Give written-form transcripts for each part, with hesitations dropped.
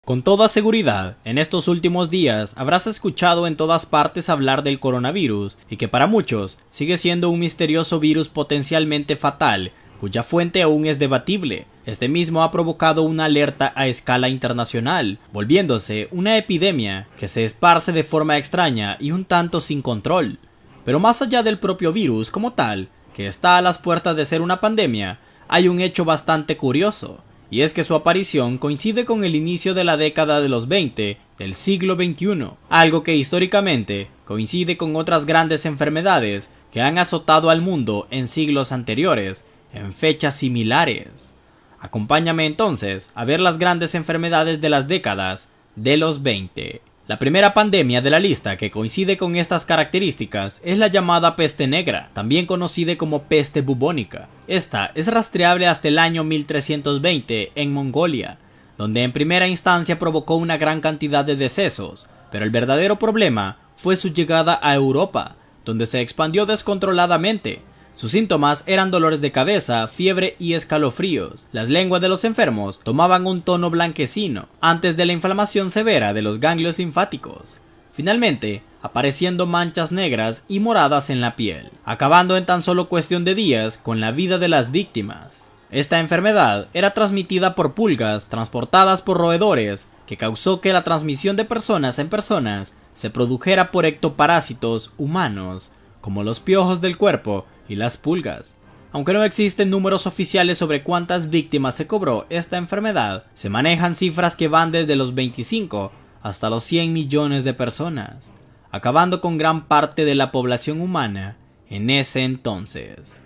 Con toda seguridad, en estos últimos días habrás escuchado en todas partes hablar del coronavirus y que para muchos sigue siendo un misterioso virus potencialmente fatal, cuya fuente aún es debatible. Este mismo ha provocado una alerta a escala internacional, volviéndose una epidemia que se esparce de forma extraña y un tanto sin control. Pero más allá del propio virus como tal, que está a las puertas de ser una pandemia, hay un hecho bastante curioso. Y es que su aparición coincide con el inicio de la década de los 20 del siglo XXI, algo que históricamente coincide con otras grandes enfermedades que han azotado al mundo en siglos anteriores, en fechas similares. Acompáñame entonces a ver las grandes enfermedades de las décadas de los 20. La primera pandemia de la lista que coincide con estas características es la llamada peste negra, también conocida como peste bubónica. Esta es rastreable hasta el año 1320 en Mongolia, donde en primera instancia provocó una gran cantidad de decesos, pero el verdadero problema fue su llegada a Europa, donde se expandió descontroladamente. Sus síntomas eran dolores de cabeza, fiebre y escalofríos. Las lenguas de los enfermos tomaban un tono blanquecino antes de la inflamación severa de los ganglios linfáticos, finalmente apareciendo manchas negras y moradas en la piel, acabando en tan solo cuestión de días con la vida de las víctimas. Esta enfermedad era transmitida por pulgas transportadas por roedores, que causó que la transmisión de personas en personas se produjera por ectoparásitos humanos, como los piojos del cuerpo y las pulgas. Aunque no existen números oficiales sobre cuántas víctimas se cobró esta enfermedad, se manejan cifras que van desde los 25 hasta los 100 millones de personas, acabando con gran parte de la población humana en ese entonces.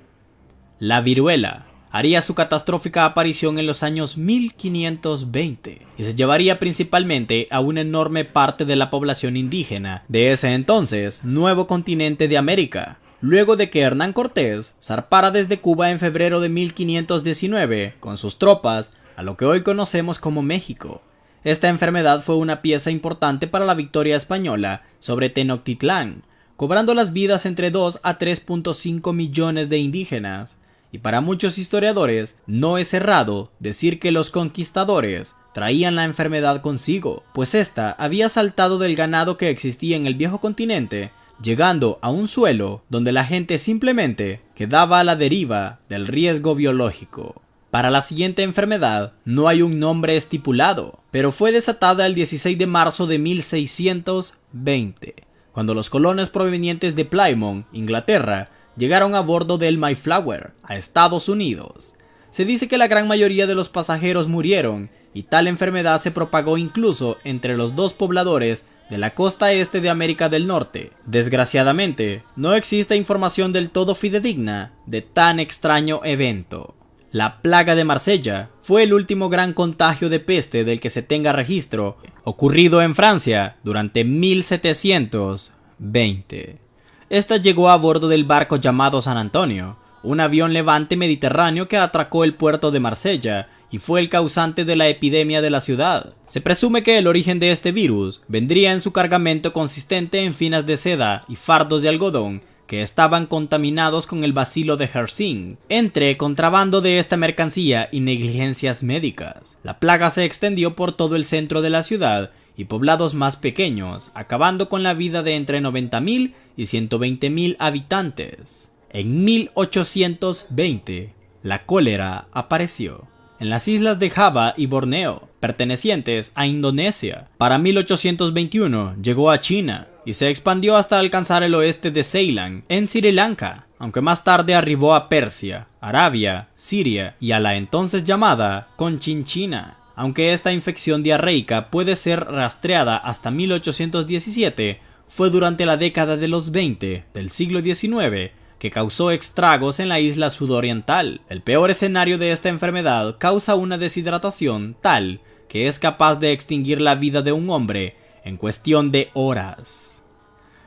La viruela haría su catastrófica aparición en los años 1520 y se llevaría principalmente a una enorme parte de la población indígena de ese entonces nuevo continente de América, luego de que Hernán Cortés zarpara desde Cuba en febrero de 1519 con sus tropas a lo que hoy conocemos como México. Esta enfermedad fue una pieza importante para la victoria española sobre Tenochtitlán, cobrando las vidas entre 2 a 3.5 millones de indígenas. Y para muchos historiadores, no es errado decir que los conquistadores traían la enfermedad consigo, pues ésta había saltado del ganado que existía en el viejo continente, llegando a un suelo donde la gente simplemente quedaba a la deriva del riesgo biológico. Para la siguiente enfermedad no hay un nombre estipulado, pero fue desatada el 16 de marzo de 1620, cuando los colonos provenientes de Plymouth, Inglaterra, llegaron a bordo del Mayflower a Estados Unidos. Se dice que la gran mayoría de los pasajeros murieron y tal enfermedad se propagó incluso entre los dos pobladores de la costa este de América del Norte. Desgraciadamente, no existe información del todo fidedigna de tan extraño evento. La plaga de Marsella fue el último gran contagio de peste del que se tenga registro, ocurrido en Francia durante 1720. Esta llegó a bordo del barco llamado San Antonio, un avión levante mediterráneo que atracó el puerto de Marsella y fue el causante de la epidemia de la ciudad. Se presume que el origen de este virus vendría en su cargamento consistente en finas de seda y fardos de algodón que estaban contaminados con el bacilo de Yersin, entre contrabando de esta mercancía y negligencias médicas. La plaga se extendió por todo el centro de la ciudad y poblados más pequeños, acabando con la vida de entre 90.000 y 120.000 habitantes. En 1820, la cólera apareció en las islas de Java y Borneo, pertenecientes a Indonesia. Para 1821 llegó a China y se expandió hasta alcanzar el oeste de Ceilán, en Sri Lanka, aunque más tarde arribó a Persia, Arabia, Siria y a la entonces llamada Conchinchina. Aunque esta infección diarreica puede ser rastreada hasta 1817, fue durante la década de los 20 del siglo XIX que causó estragos en la isla sudoriental. El peor escenario de esta enfermedad causa una deshidratación tal que es capaz de extinguir la vida de un hombre en cuestión de horas.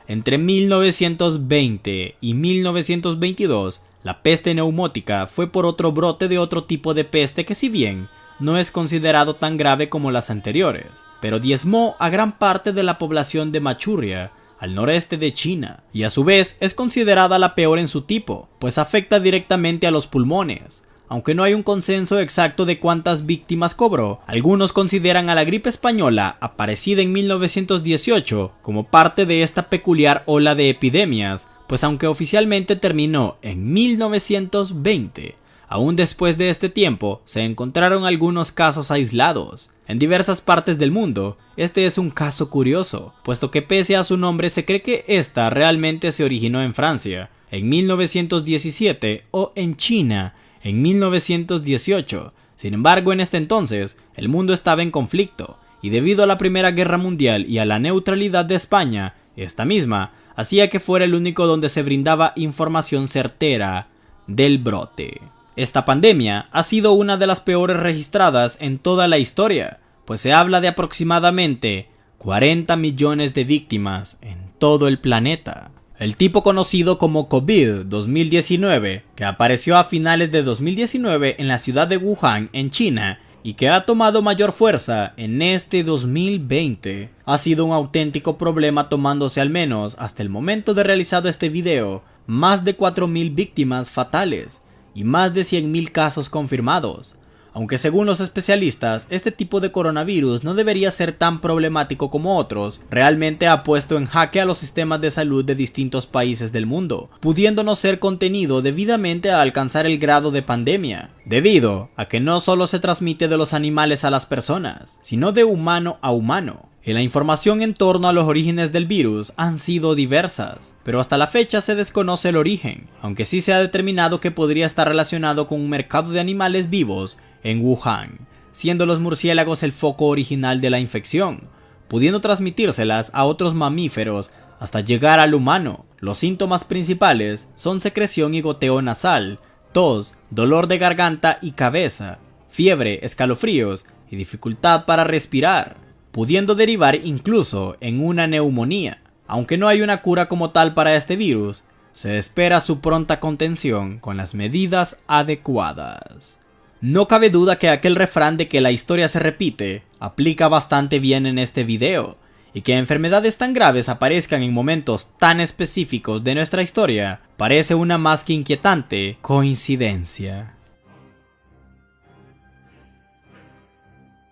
Entre 1920 y 1922, la peste neumótica fue por otro brote de otro tipo de peste que, si bien no es considerado tan grave como las anteriores, pero diezmó a gran parte de la población de Manchuria, al noreste de China, y a su vez es considerada la peor en su tipo, pues afecta directamente a los pulmones, aunque no hay un consenso exacto de cuántas víctimas cobró. Algunos consideran a la gripe española, aparecida en 1918, como parte de esta peculiar ola de epidemias, pues aunque oficialmente terminó en 1920, aún después de este tiempo se encontraron algunos casos aislados. En diversas partes del mundo, este es un caso curioso, puesto que pese a su nombre se cree que esta realmente se originó en Francia, en 1917, o en China, en 1918. Sin embargo, en este entonces, el mundo estaba en conflicto, y debido a la Primera Guerra Mundial y a la neutralidad de España, esta misma hacía que fuera el único donde se brindaba información certera del brote. Esta pandemia ha sido una de las peores registradas en toda la historia, pues se habla de aproximadamente 40 millones de víctimas en todo el planeta. El tipo conocido como COVID-2019, que apareció a finales de 2019 en la ciudad de Wuhan, en China, y que ha tomado mayor fuerza en este 2020, ha sido un auténtico problema, tomándose al menos hasta el momento de realizado este video más de 4.000 víctimas fatales y más de 100.000 casos confirmados. Aunque según los especialistas, este tipo de coronavirus no debería ser tan problemático como otros, realmente ha puesto en jaque a los sistemas de salud de distintos países del mundo, pudiendo no ser contenido debidamente a alcanzar el grado de pandemia, debido a que no solo se transmite de los animales a las personas, sino de humano a humano. Y la información en torno a los orígenes del virus han sido diversas, pero hasta la fecha se desconoce el origen, aunque sí se ha determinado que podría estar relacionado con un mercado de animales vivos en Wuhan, siendo los murciélagos el foco original de la infección, pudiendo transmitírselas a otros mamíferos hasta llegar al humano. Los síntomas principales son secreción y goteo nasal, tos, dolor de garganta y cabeza, fiebre, escalofríos y dificultad para respirar, pudiendo derivar incluso en una neumonía. Aunque no hay una cura como tal para este virus, se espera su pronta contención con las medidas adecuadas. No cabe duda que aquel refrán de que la historia se repite aplica bastante bien en este video, y que enfermedades tan graves aparezcan en momentos tan específicos de nuestra historia parece una más que inquietante coincidencia.